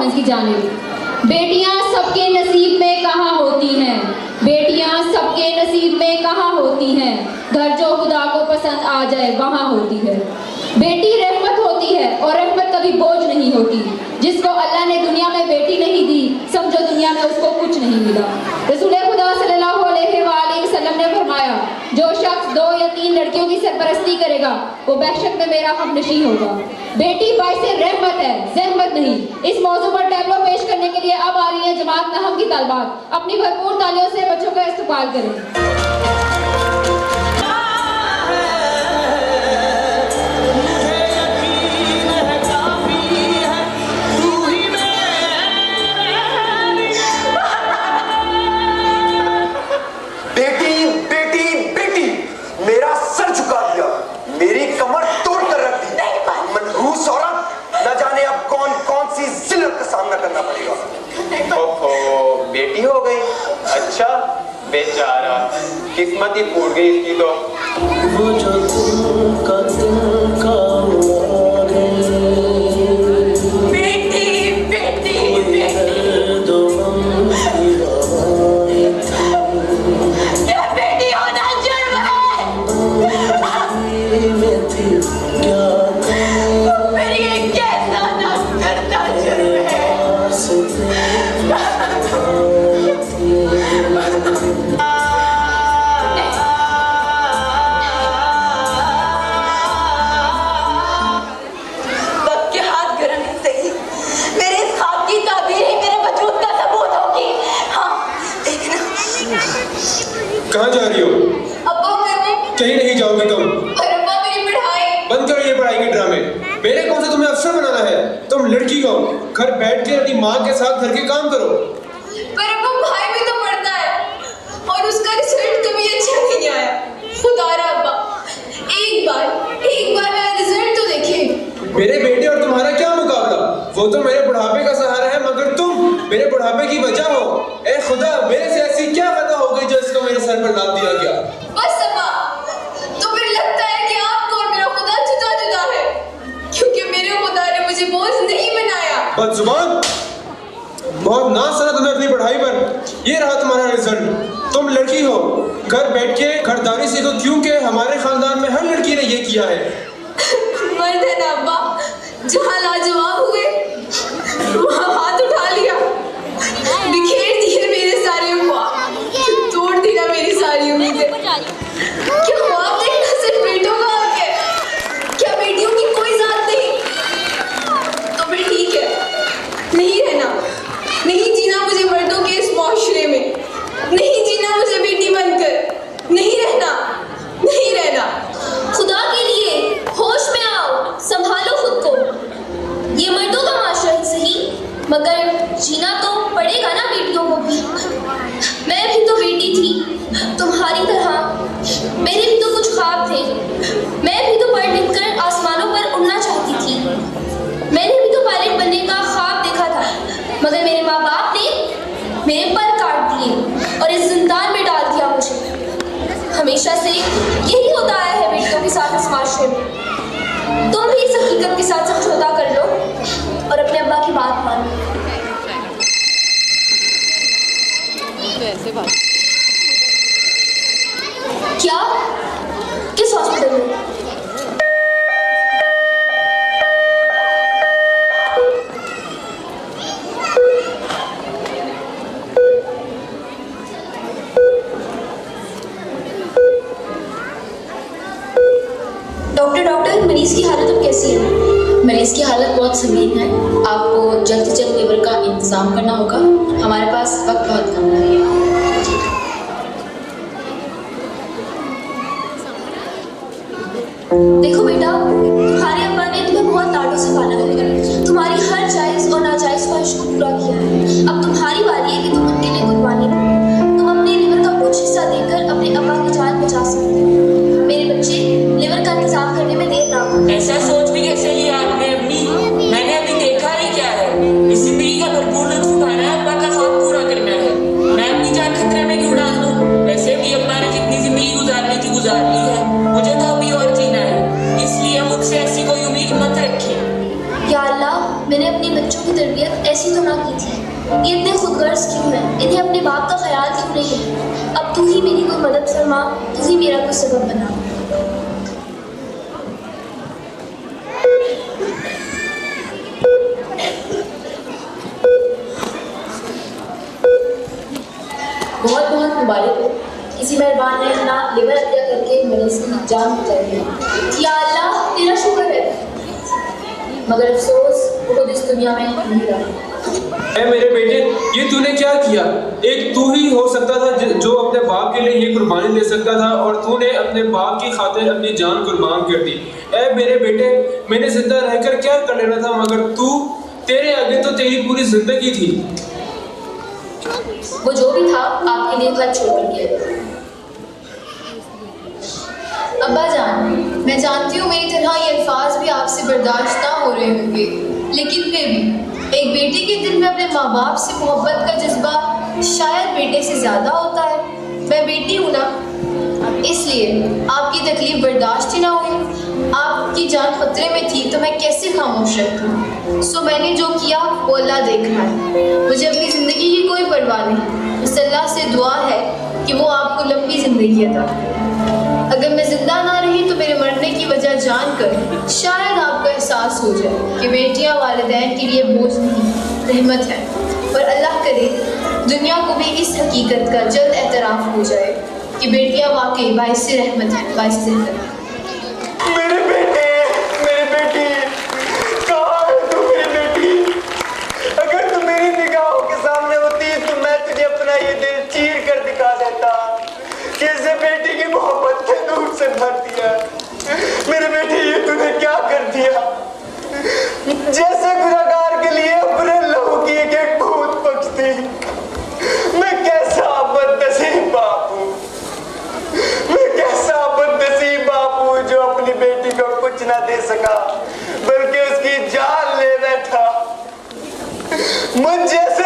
Audience की जानिब। बेटियां सबके नसीब में कहाँ होती हैं, बेटियां सबके नसीब में कहाँ होती हैं, घर जो खुदा को पसंद आ जाए वहाँ होती है। बेटी रहमत होती है और रहमत कभी बोझ नहीं होती। जिसको अल्लाह ने दुनिया में बेटी नहीं दी, समझो दुनिया में उसको कुछ नहीं मिला। रसूल खुदा सल्लल्लाहु अलैहि वसल्लम ने फरमाया, जो शख्स 2 या 3 लड़कियों की सरपरस्ती करेगा वो बेशक में मेरा हमनशी होगा। बेटी बाइसे रहमत है, ज़हमत नहीं। इस मौजू पर टैबलो पेश करने के लिए अब आ रही है जमात नहम की तालिबात। अपनी भरपूर तालियों से बच्चों का इस्तकबाल करें। बेटी हो गई? अच्छा, बेचारा, किस्मत ही फूट गई इसकी तो। वो जो तुमका तुमका बेटी बेटी बेटी दो क्या बेटी होना जुर्म है? मेरी एक कैसा ना करता जुर्म है। कहाँ जा रही हो? अब्बा मैं कहीं नहीं जाओगी तुम। पर अब्बा मेरी पढ़ाई। बंद करो ये पढ़ाई के ड्रामे। मेरे कौन सा तुम्हें अफसर बनाना है? तुम लड़की हो, घर बैठ के अपनी माँ के साथ घर के काम करो। पर अब्बा भाई भी तो पढ़ता है और उसका रिजल्ट कभी अच्छा नहीं आया। खुदारा अब्बा, एक बार मेरा रिजल्ट तो देखिए। मेरे बेटे और तुम्हारा क्या मुकाबला? वो तो मेरे बुढ़ापे का सहारा है, मगर तुम मेरे बुढ़ापे की वजह हो। ए खुदा, मेरे से ऐसी क्या खता हो गई जो इसको मेरे सर पर लाद दिया गया? बस अब्बा, तो फिर लगता है कि आपको और मेरा खुदा जुदा जुदा है, क्योंकि मेरे खुदा ने मुझे बोझ नहीं बनाया। बदजुबान, बहुत नाज सना तुम्हें अपनी पढ़ाई पर। ये रहा तुम्हारा रिजल्ट। तुम लड़की हो, घर बैठ के घरदारी सीखो, क्योंकि हमारे खानदान में हर लड़की ने ये किया है। मर्द है ना अब्बा, जहाँ लाजवाब हुए वहाँ हाथ उठा लिया, बिखेर दिए मेरे सारे ख्वाब, तोड़ दिया मेरी सारी उम्मीदें। क्या ख्वाब देखना सिर्फ बेटों का हक है? क्या बेटियों की कोई जात नहीं? तो फिर ठीक है, नहीं रहना, नहीं जीना मुझे मर्दों के इस माशरे में, नहीं जीना मुझे बेटी बनकर, नहीं रहना, नहीं रहना। खुदा के लिए होश में आओ, संभालो खुद को। ये मर्दों का माशरा ही सही, मगर जीना तो पड़ेगा ना बेटियों को भी। मैं भी तो बेटी थी तुम्हारी तरह, मेरे भी तो कुछ ख्वाब थे। मैं भी तो पढ़ लिख कर आसमानों पर उड़ना चाहती थी। मैंने भी तो पायलट बनने का ख्वाब देखा था, मगर मेरे माँ बाप ने मेरे पर काट दिए और इस जिंदान में डाल दिया मुझे। हमेशा से यही होता आया है बेटियों के साथ इस माशरे में। तुम भी इस हकीकत के साथ समझौता कर लो और अपने अब्बा की बात मानो। क्या? किस हॉस्पिटल में? डॉक्टर, मरीज की हालत अब कैसी है? मरीज की हालत बहुत संगीन है। आपको जल्द से जल्द लीवर का इंतजाम करना होगा। हमारे पास वक्त बहुत कम है। देखो बेटा, तुम्हारे अब्बा ने तुम्हें बहुत लाडों से पाला है, तुम्हारी हर जायज और नाजायज ख्वाहिश को पूरा किया है। अब तुम्हारी बारी है कि तुम उनके लिए कुर्बानी दो। तुम अपने लीवर का कुछ हिस्सा देकर अपने अब्बा की जान बचा सकते हो। मेरे बच्चे, लीवर का इंतजाम करने में देर ना हो। ऐसा सोच भी कैसे लिया आपने अम्मी? मैंने अभी देखा ही क्या है। इस जिंदगी का भरपूर लुत्फ उठाना है, अब्बा का ख्वाब पूरा करना है। मैं अपनी जान खतरे में क्यों डाल दूं? वैसे भी अब्बा ने जितनी जिंदगी गुजारनी थी गुजार ली है, मुझे तो अभी और जीना है। इस ऐसी तो ना की थी। ये इतने खुदगर्ज क्यों है? इन्हें अपने बाप का ख्याल क्यों नहीं है? अब तू ही मेरी कोई मदद फरमा, तू ही मेरा कोई सबब बना। बहुत बहुत मुबारक हो। किसी मेहरबान ने अपना लिवर हत्या करके मरीज की जान बचाई है। या अल्लाह तेरा शुक्र है, मगर अफसोस वो खुद इस दुनिया में नहीं रहा। ऐ मेरे बेटे, ये तूने क्या किया? एक तू ही हो सकता था जो अपने बाप के लिए ये कुर्बानी दे सकता था, और तूने अपने बाप की खातिर अपनी जान कुर्बान कर दी। ऐ मेरे बेटे, मैंने जिंदा रहकर क्या कर लेना था, मगर तेरे आगे तो तेरी पूरी जिंदगी थी। वो जो भी था आपके लिए खत छोड़ कर गया। अब्बा जान, मैं जानती हूँ मेरी तरह ये अल्फाज भी आपसे बर्दाश्त ना हो रहे होंगे, लेकिन फिर भी एक बेटी के दिल में अपने माँ बाप से मोहब्बत का जज्बा शायद बेटे से ज़्यादा होता है। मैं बेटी हूँ ना, इसलिए आपकी तकलीफ बर्दाश्त ही ना हुई। आपकी जान खतरे में थी तो मैं कैसे खामोश रहती। सो मैंने जो किया वो अल्लाह देख रहा है। मुझे अपनी ज़िंदगी की कोई परवाह नहीं। बस अल्लाह से दुआ है कि वो आपको लंबी ज़िंदगी अता करे। अगर मैं जिंदा ना रही तो मेरे मरने की वजह जानकर शायद आपको एहसास हो जाए कि बेटियां वालिदैन के लिए बोझ नहीं, रहमत है। और अल्लाह करे दुनिया को भी इस हकीकत का जल्द एतराफ़ हो जाए कि बेटियां वाकई बाइस रहमत है, बाइस रहमत है। मेरे बेटे, मेरी बेटी, कहाँ है तू मेरी बेटी? अगर तू मेरी निगाहों के सामने होती तो मैं तुझे अपना ये दिल चीर कर दिखा देता। कैसे बेटी की मोहब्बत के दूर से भर दिया। मेरे बेटे, ये तूने क्या कर दिया? जैसे गुनहगार के लिए अपने लहू की एक एक बूंद बख्शती। मैं कैसा बदनसीब बाप हूँ, मैं कैसा बदनसीब बाप हूँ जो अपनी बेटी को कुछ ना दे सका बल्कि उसकी जान ले बैठा। मुझ जैसा